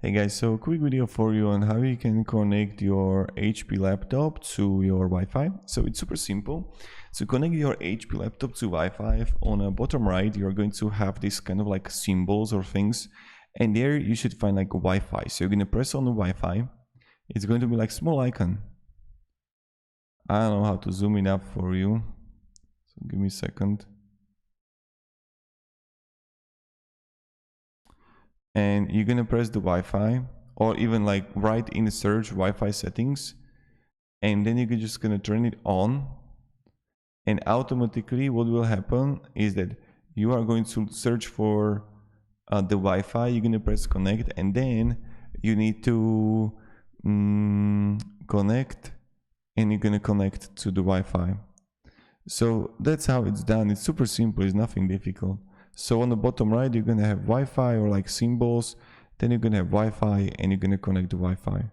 Hey guys, so a quick video for you on how you can connect your HP laptop to your Wi-Fi. So it's super simple. So connect your HP laptop to Wi-Fi. On the bottom right, you're going to have this kind of like symbols or things. And there you should find like Wi-Fi. So you're going to press on the Wi-Fi. It's going to be like small icon. I don't know how to zoom it up for you. So give me a second. And you're gonna press the Wi-Fi, or even like write in the search Wi-Fi settings, and then you're just gonna turn it on, and automatically what will happen is that you are going to search for the Wi-Fi. You're gonna press connect, and then you need to connect, and you're gonna connect to the Wi-Fi. So that's how it's done. It's super simple, it's nothing difficult. So on the bottom right, you're gonna have Wi-Fi or like symbols, then you're gonna have Wi-Fi, and you're gonna connect the Wi-Fi.